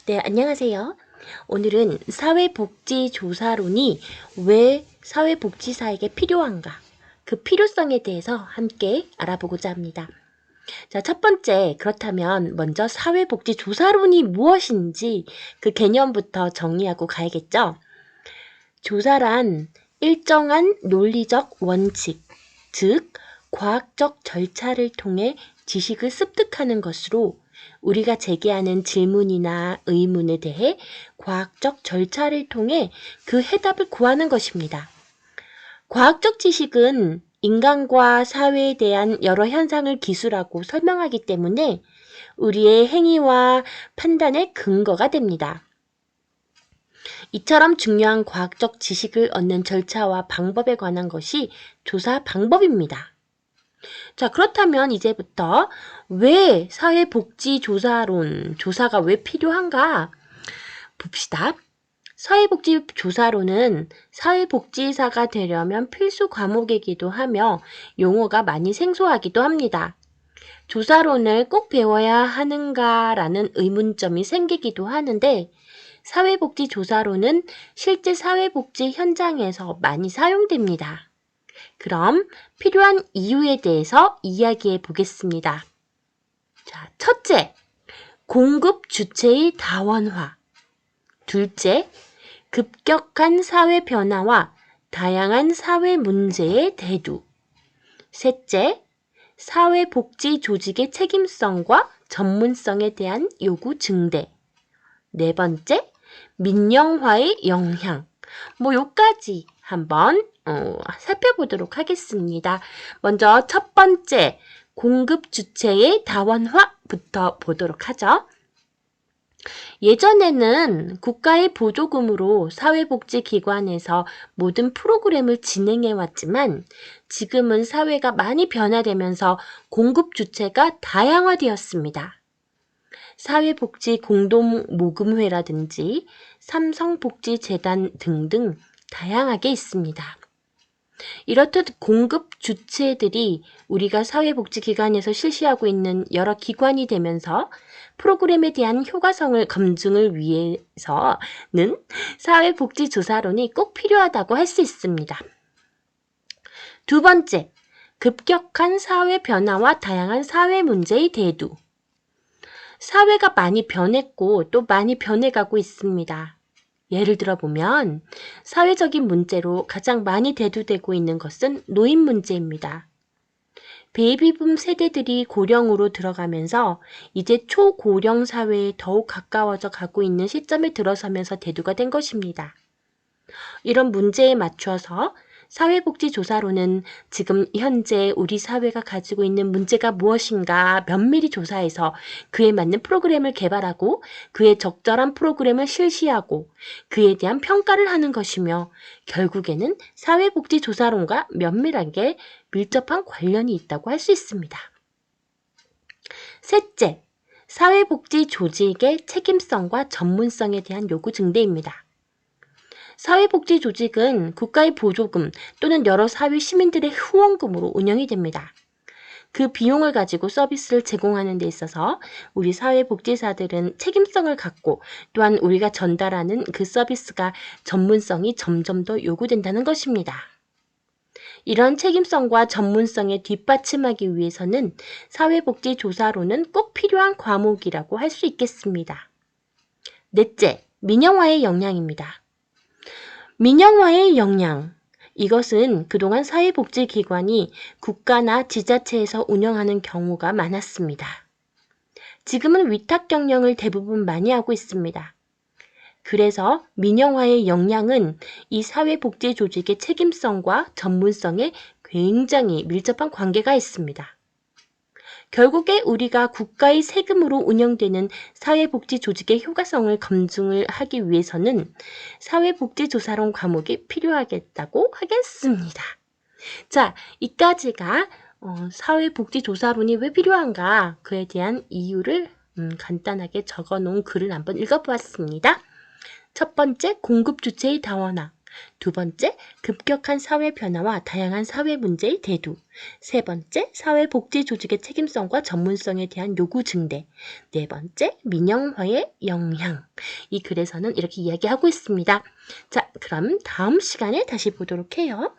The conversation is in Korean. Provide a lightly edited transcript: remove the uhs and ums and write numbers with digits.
네, 안녕하세요. 오늘은 사회복지조사론이 왜 사회복지사에게 필요한가, 그 필요성에 대해서 함께 알아보고자 합니다. 자, 첫 번째, 그렇다면 먼저 사회복지조사론이 무엇인지 그 개념부터 정리하고 가야겠죠? 조사란 일정한 논리적 원칙, 즉 과학적 절차를 통해 지식을 습득하는 것으로 우리가 제기하는 질문이나 의문에 대해 과학적 절차를 통해 그 해답을 구하는 것입니다. 과학적 지식은 인간과 사회에 대한 여러 현상을 기술하고 설명하기 때문에 우리의 행위와 판단의 근거가 됩니다. 이처럼 중요한 과학적 지식을 얻는 절차와 방법에 관한 것이 조사 방법입니다. 자, 그렇다면 이제부터 왜 사회복지조사론, 조사가 왜 필요한가 봅시다. 사회복지조사론은 사회복지사가 되려면 필수 과목이기도 하며 용어가 많이 생소하기도 합니다. 조사론을 꼭 배워야 하는가라는 의문점이 생기기도 하는데 사회복지조사론은 실제 사회복지 현장에서 많이 사용됩니다. 그럼 필요한 이유에 대해서 이야기해 보겠습니다. 자, 첫째, 공급 주체의 다원화. 둘째, 급격한 사회 변화와 다양한 사회 문제의 대두. 셋째, 사회복지 조직의 책임성과 전문성에 대한 요구 증대. 네 번째, 민영화의 영향. 요까지 한번 살펴보도록 하겠습니다. 먼저 첫 번째, 공급 주체의 다원화부터 보도록 하죠. 예전에는 국가의 보조금으로 사회복지기관에서 모든 프로그램을 진행해 왔지만 지금은 사회가 많이 변화되면서 공급 주체가 다양화되었습니다. 사회복지 공동모금회라든지 삼성복지재단 등등 다양하게 있습니다. 이렇듯 공급 주체들이 우리가 사회복지기관에서 실시하고 있는 여러 기관이 되면서 프로그램에 대한 효과성을 검증을 위해서는 사회복지조사론이 꼭 필요하다고 할 수 있습니다. 두 번째, 급격한 사회 변화와 다양한 사회 문제의 대두. 사회가 많이 변했고 또 많이 변해가고 있습니다. 예를 들어보면 사회적인 문제로 가장 많이 대두되고 있는 것은 노인 문제입니다. 베이비붐 세대들이 고령으로 들어가면서 이제 초고령 사회에 더욱 가까워져 가고 있는 시점에 들어서면서 대두가 된 것입니다. 이런 문제에 맞춰서 사회복지조사로는 지금 현재 우리 사회가 가지고 있는 문제가 무엇인가 면밀히 조사해서 그에 맞는 프로그램을 개발하고 그에 적절한 프로그램을 실시하고 그에 대한 평가를 하는 것이며 결국에는 사회복지조사론과 면밀하게 밀접한 관련이 있다고 할 수 있습니다. 셋째, 사회복지 조직의 책임성과 전문성에 대한 요구 증대입니다. 사회복지 조직은 국가의 보조금 또는 여러 사회 시민들의 후원금으로 운영이 됩니다. 그 비용을 가지고 서비스를 제공하는 데 있어서 우리 사회복지사들은 책임성을 갖고 또한 우리가 전달하는 그 서비스가 전문성이 점점 더 요구된다는 것입니다. 이런 책임성과 전문성에 뒷받침하기 위해서는 사회복지조사로는 꼭 필요한 과목이라고 할 수 있겠습니다. 넷째, 민영화의 영향입니다. 민영화의 영향. 이것은 그동안 사회복지기관이 국가나 지자체에서 운영하는 경우가 많았습니다. 지금은 위탁 경영을 대부분 많이 하고 있습니다. 그래서 민영화의 영향은 이 사회복지 조직의 책임성과 전문성에 굉장히 밀접한 관계가 있습니다. 결국에 우리가 국가의 세금으로 운영되는 사회복지 조직의 효과성을 검증을 하기 위해서는 사회복지조사론 과목이 필요하겠다고 하겠습니다. 자, 이까지가 사회복지조사론이 왜 필요한가 그에 대한 이유를 간단하게 적어놓은 글을 한번 읽어보았습니다. 첫 번째, 공급 주체의 다원화. 두 번째, 급격한 사회 변화와 다양한 사회 문제의 대두. 세 번째, 사회복지 조직의 책임성과 전문성에 대한 요구 증대. 네 번째, 민영화의 영향. 이 글에서는 이렇게 이야기하고 있습니다. 자, 그럼 다음 시간에 다시 보도록 해요.